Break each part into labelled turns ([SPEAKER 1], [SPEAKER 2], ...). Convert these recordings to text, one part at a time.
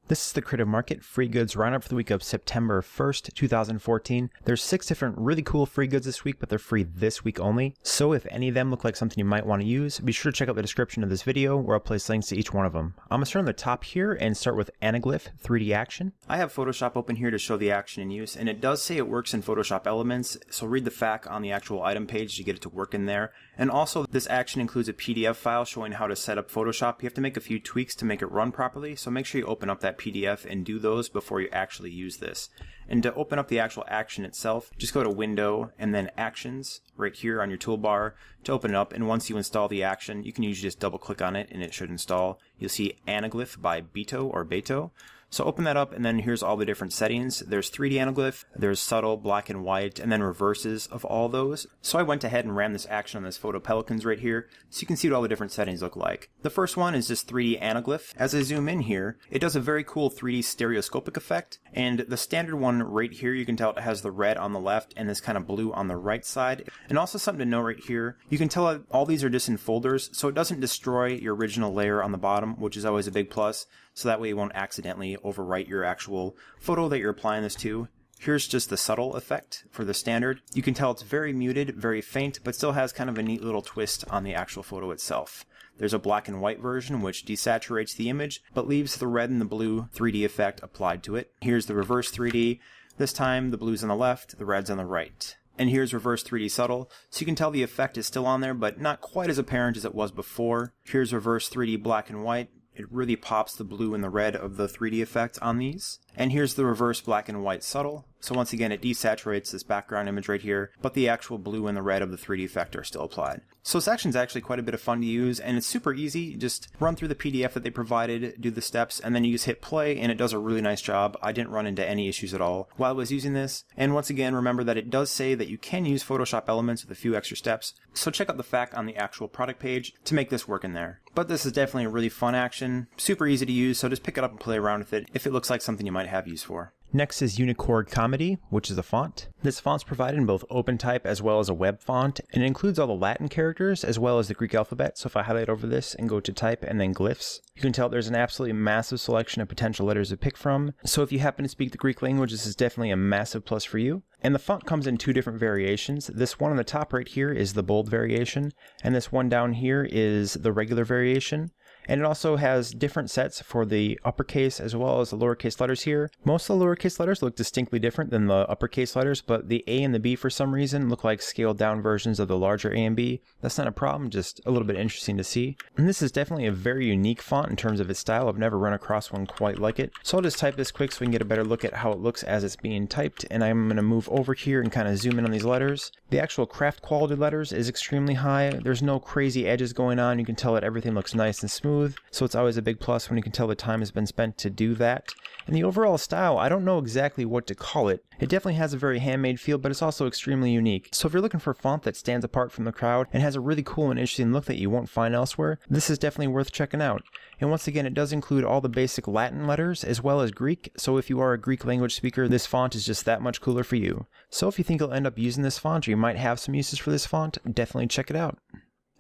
[SPEAKER 1] This is the Creative Market Free Goods Roundup for the week of September 1st, 2014. There's 6 different really cool free goods this week, but they're free this week only. So if any of them look like something you might want to use, be sure to check out the description of this video where I'll place links to each one of them. I'm going to start on the top here and start with Anaglyph 3D Action. I have Photoshop open here to show the action in use, and it does say it works in Photoshop Elements, so read the FAQ on the actual item page to get it to work in there. And also, this action includes a PDF file showing how to set up Photoshop. You have to make a few tweaks to make it run properly, so make sure you open up that PDF and do those before you actually use this. And to open up the actual action itself, just go to Window and then Actions right here on your toolbar to open it up. And once you install the action, you can usually just double click on it and it should install. You'll see Anaglyph by Beto. So open that up, and then here's all the different settings. There's 3D Anaglyph, there's subtle, black and white, and then reverses of all those. So I went ahead and ran this action on this photo pelicans right here, so you can see what all the different settings look like. The first one is just 3D Anaglyph. As I zoom in here, it does a very cool 3D stereoscopic effect, and the standard one right here, you can tell it has the red on the left and this kind of blue on the right side. And also something to know right here, you can tell all these are just in folders, so it doesn't destroy your original layer on the bottom, which is always a big plus. So that way you won't accidentally overwrite your actual photo that you're applying this to. Here's just the subtle effect for the standard. You can tell it's very muted, very faint, but still has kind of a neat little twist on the actual photo itself. There's a black and white version which desaturates the image, but leaves the red and the blue 3D effect applied to it. Here's the reverse 3D. This time the blue's on the left, the red's on the right. And here's reverse 3D subtle, so you can tell the effect is still on there, but not quite as apparent as it was before. Here's reverse 3D black and white. It really pops the blue and the red of the 3D effect on these. And here's the reverse black and white subtle. So once again, it desaturates this background image right here, but the actual blue and the red of the 3D effect are still applied. So this action is actually quite a bit of fun to use, and it's super easy. Just run through the PDF that they provided, do the steps, and then you just hit play, and it does a really nice job. I didn't run into any issues at all while I was using this. And once again, remember that it does say that you can use Photoshop Elements with a few extra steps, so check out the FAQ on the actual product page to make this work in there. But this is definitely a really fun action, super easy to use, so just pick it up and play around with it if it looks like something you might have use for. Next is Unicord Comedy, which is a font. This font's provided in both OpenType as well as a web font, and it includes all the Latin characters as well as the Greek alphabet. So if I highlight over this and go to type and then glyphs, you can tell there's an absolutely massive selection of potential letters to pick from. So if you happen to speak the Greek language, this is definitely a massive plus for you. And the font comes in 2 different variations. This one on the top right here is the bold variation, and this one down here is the regular variation. And it also has different sets for the uppercase as well as the lowercase letters here. Most of the lowercase letters look distinctly different than the uppercase letters, but the A and the B for some reason look like scaled down versions of the larger A and B. That's not a problem, just a little bit interesting to see. And this is definitely a very unique font in terms of its style. I've never run across one quite like it. So I'll just type this quick so we can get a better look at how it looks as it's being typed. And I'm going to move over here and kind of zoom in on these letters. The actual craft quality letters is extremely high. There's no crazy edges going on. You can tell that everything looks nice and smooth. So it's always a big plus when you can tell the time has been spent to do that. And the overall style, I don't know exactly what to call it. It definitely has a very handmade feel, but it's also extremely unique. So if you're looking for a font that stands apart from the crowd and has a really cool and interesting look that you won't find elsewhere, this is definitely worth checking out. And once again, it does include all the basic Latin letters as well as Greek. So if you are a Greek language speaker, this font is just that much cooler for you. So if you think you'll end up using this font, or you might have some uses for this font, definitely check it out.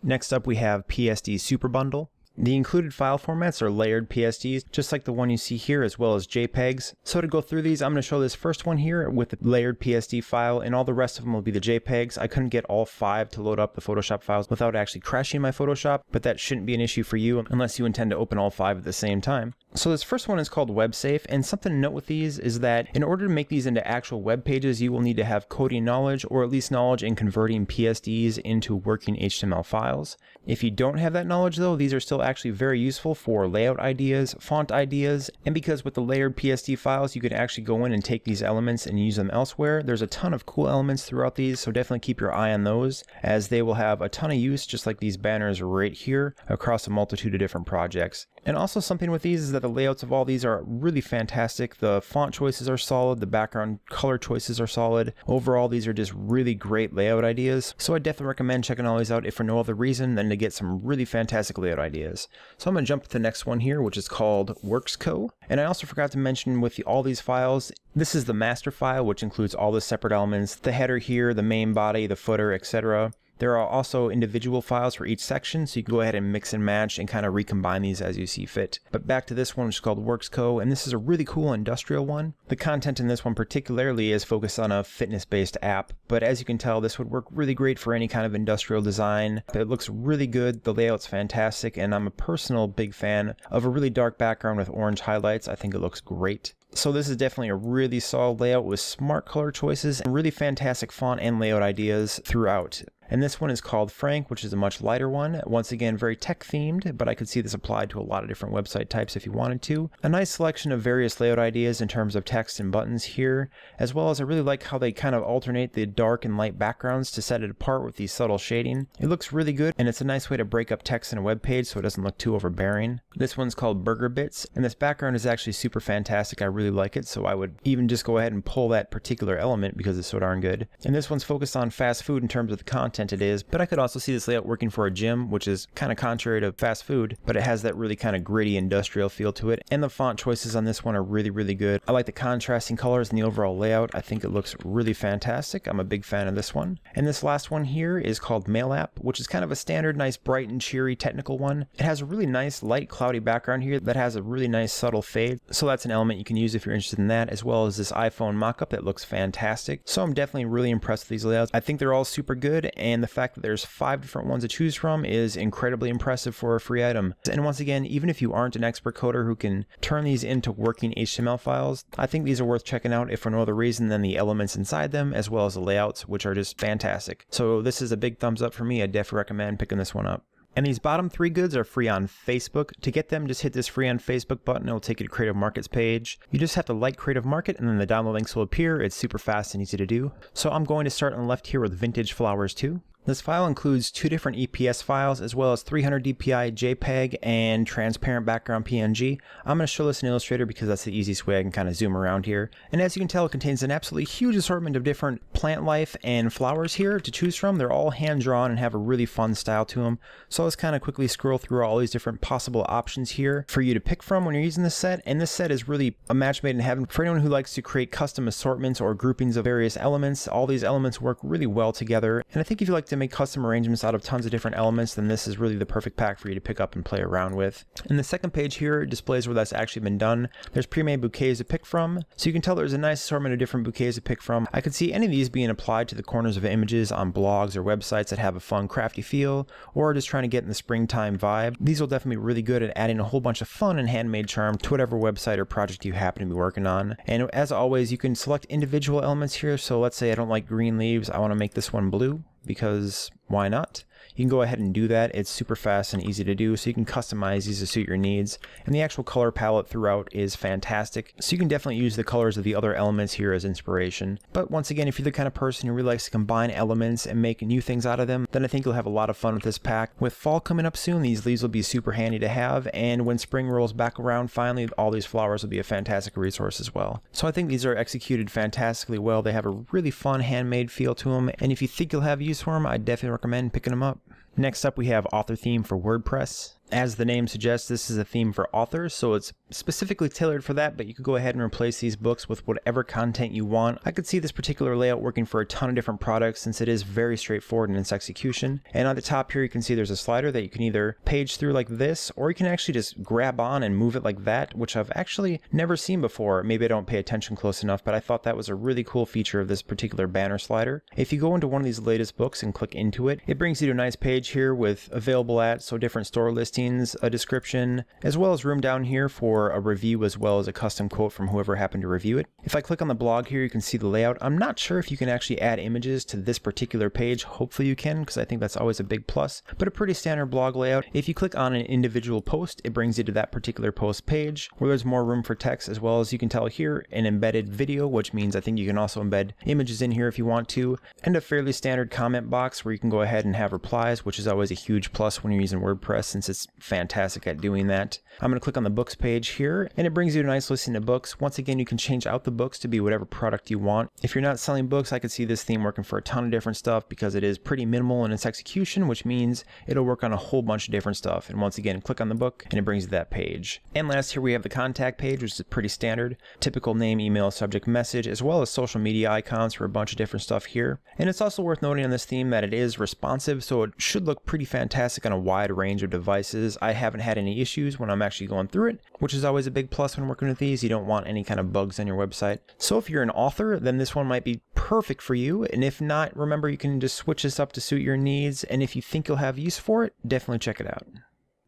[SPEAKER 1] Next up, we have PSD Super Bundle. The included file formats are layered PSDs, just like the one you see here, as well as JPEGs. So to go through these, I'm going to show this first one here with the layered PSD file, and all the rest of them will be the JPEGs. I couldn't get all 5 to load up the Photoshop files without actually crashing my Photoshop, but that shouldn't be an issue for you unless you intend to open all 5 at the same time. So this first one is called WebSafe, and something to note with these is that in order to make these into actual web pages, you will need to have coding knowledge, or at least knowledge in converting PSDs into working HTML files. If you don't have that knowledge though, these are still actually very useful for layout ideas, font ideas, and because with the layered PSD files, you can actually go in and take these elements and use them elsewhere. There's a ton of cool elements throughout these, so definitely keep your eye on those, as they will have a ton of use, just like these banners right here, across a multitude of different projects. And also something with these is that the layouts of all these are really fantastic. The font choices are solid, the background color choices are solid. Overall, these are just really great layout ideas. So I definitely recommend checking all these out if for no other reason than to get some really fantastic layout ideas. So I'm going to jump to the next one here, which is called WorksCo. And I also forgot to mention with all these files, this is the master file, which includes all the separate elements, the header here, the main body, the footer, etc. There are also individual files for each section, so you can go ahead and mix and match and kind of recombine these as you see fit. But back to this one, which is called WorksCo, and this is a really cool industrial one. The content in this one particularly is focused on a fitness-based app, but as you can tell, this would work really great for any kind of industrial design. It looks really good, the layout's fantastic, and I'm a personal big fan of a really dark background with orange highlights. I think it looks great. So this is definitely a really solid layout with smart color choices and really fantastic font and layout ideas throughout. And this one is called Frank, which is a much lighter one. Once again, very tech themed, but I could see this applied to a lot of different website types if you wanted to. A nice selection of various layout ideas in terms of text and buttons here, as well as I really like how they kind of alternate the dark and light backgrounds to set it apart with the subtle shading. It looks really good, and it's a nice way to break up text in a web page so it doesn't look too overbearing. This one's called Burger Bits, and this background is actually super fantastic. I really like it, so I would even just go ahead and pull that particular element because it's so darn good. And this one's focused on fast food in terms of the content it is, but I could also see this layout working for a gym, which is kind of contrary to fast food, but it has that really kind of gritty industrial feel to it. And the font choices on this one are really, really good. I like the contrasting colors and the overall layout. I think it looks really fantastic. I'm a big fan of this one. And this last one here is called Mail App, which is kind of a standard, nice, bright and cheery technical one. It has a really nice light cloudy background here that has a really nice subtle fade. So that's an element you can use if you're interested in that, as well as this iPhone mockup that looks fantastic. So I'm definitely really impressed with these layouts. I think they're all super good, and the fact that there's 5 different ones to choose from is incredibly impressive for a free item. And once again, even if you aren't an expert coder who can turn these into working HTML files, I think these are worth checking out if for no other reason than the elements inside them, as well as the layouts, which are just fantastic. So this is a big thumbs up for me. I definitely recommend picking this one up. And these bottom 3 goods are free on Facebook. To get them, just hit this free on Facebook button. It will take you to Creative Market's page. You just have to like Creative Market and then the download links will appear. It's super fast and easy to do. So I'm going to start on the left here with Vintage Flowers 2. This file includes 2 different EPS files as well as 300 dpi JPEG and transparent background PNG. I'm going to show this in Illustrator because that's the easiest way I can kind of zoom around here. And as you can tell, it contains an absolutely huge assortment of different plant life and flowers here to choose from. They're all hand drawn and have a really fun style to them. So let's kind of quickly scroll through all these different possible options here for you to pick from when you're using this set. And this set is really a match made in heaven for anyone who likes to create custom assortments or groupings of various elements. All these elements work really well together. And I think if you like to make custom arrangements out of tons of different elements, then this is really the perfect pack for you to pick up and play around with. And the second page here displays where that's actually been done. There's pre-made bouquets to pick from, so you can tell there's a nice assortment of different bouquets to pick from. I could see any of these being applied to the corners of images on blogs or websites that have a fun crafty feel, or just trying to get in the springtime vibe. These will definitely be really good at adding a whole bunch of fun and handmade charm to whatever website or project you happen to be working on. And as always, you can select individual elements here. So let's say I don't like green leaves, I want to make this one blue, because why not? You can go ahead and do that. It's super fast and easy to do, so you can customize these to suit your needs. And the actual color palette throughout is fantastic, so you can definitely use the colors of the other elements here as inspiration. But once again, if you're the kind of person who really likes to combine elements and make new things out of them, then I think you'll have a lot of fun with this pack. With fall coming up soon, these leaves will be super handy to have, and when spring rolls back around, finally, all these flowers will be a fantastic resource as well. So I think these are executed fantastically well. They have a really fun handmade feel to them, and if you think you'll have use for them, I definitely recommend picking them up. Next up, we have Author Theme for WordPress. As the name suggests, this is a theme for authors, so it's specifically tailored for that, but you could go ahead and replace these books with whatever content you want. I could see this particular layout working for a ton of different products since it is very straightforward in its execution. And on the top here, you can see there's a slider that you can either page through like this, or you can actually just grab on and move it like that, which I've actually never seen before. Maybe I don't pay attention close enough, but I thought that was a really cool feature of this particular banner slider. If you go into one of these latest books and click into it, it brings you to a nice page here with available at, so different store listings, a description, as well as room down here for a review as well as a custom quote from whoever happened to review it. If I click on the blog here, you can see the layout. I'm not sure if you can actually add images to this particular page. Hopefully you can, because I think that's always a big plus, but a pretty standard blog layout. If you click on an individual post, it brings you to that particular post page where there's more room for text, as well as you can tell here an embedded video, which means I think you can also embed images in here if you want to, and a fairly standard comment box where you can go ahead and have replies, which is always a huge plus when you're using WordPress since it's It's fantastic at doing that. I'm going to click on the books page here, and it brings you a nice listing of books. Once again, you can change out the books to be whatever product you want. If you're not selling books, I could see this theme working for a ton of different stuff because it is pretty minimal in its execution, which means it'll work on a whole bunch of different stuff. And once again, click on the book and it brings you that page. And last, here we have the contact page, which is pretty standard. Typical name, email, subject, message, as well as social media icons for a bunch of different stuff here. And it's also worth noting on this theme that it is responsive, so it should look pretty fantastic on a wide range of devices. I haven't had any issues when I'm actually going through it, which is always a big plus when working with these. You don't want any kind of bugs on your website. So if you're an author, then this one might be perfect for you. And if not, remember, you can just switch this up to suit your needs. And if you think you'll have use for it, definitely check it out.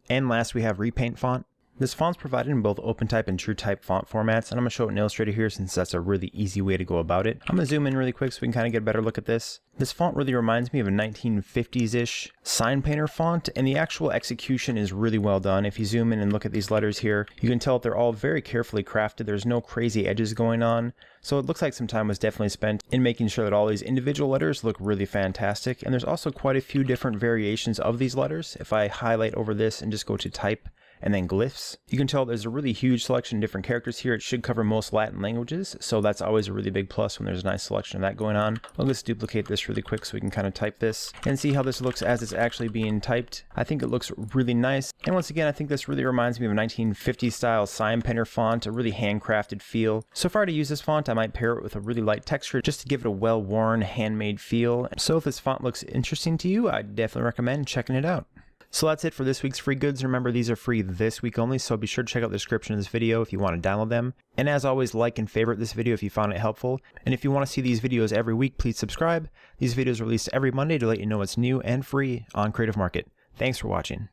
[SPEAKER 1] And last, we have Repaint Font. This font's provided in both OpenType and TrueType font formats, and I'm going to show it in Illustrator here since that's a really easy way to go about it. I'm going to zoom in really quick so we can kind of get a better look at this. This font really reminds me of a 1950s-ish sign painter font, and the actual execution is really well done. If you zoom in and look at these letters here, you can tell that they're all very carefully crafted. There's no crazy edges going on, so it looks like some time was definitely spent in making sure that all these individual letters look really fantastic. And there's also quite a few different variations of these letters. If I highlight over this and just go to type, and then glyphs, you can tell there's a really huge selection of different characters here. It should cover most Latin languages, so that's always a really big plus when there's a nice selection of that going on. I'll just duplicate this really quick so we can kind of type this and see how this looks as it's actually being typed. I think it looks really nice, and once again, I think this really reminds me of a 1950s style sign painter font, a really handcrafted feel. So if I were to use this font, I might pair it with a really light texture just to give it a well-worn, handmade feel. So if this font looks interesting to you, I'd definitely recommend checking it out. So that's it for this week's free goods. Remember, these are free this week only, so be sure to check out the description of this video if you want to download them. And as always, like and favorite this video if you found it helpful. And if you want to see these videos every week, please subscribe. These videos are released every Monday to let you know what's new and free on Creative Market. Thanks for watching.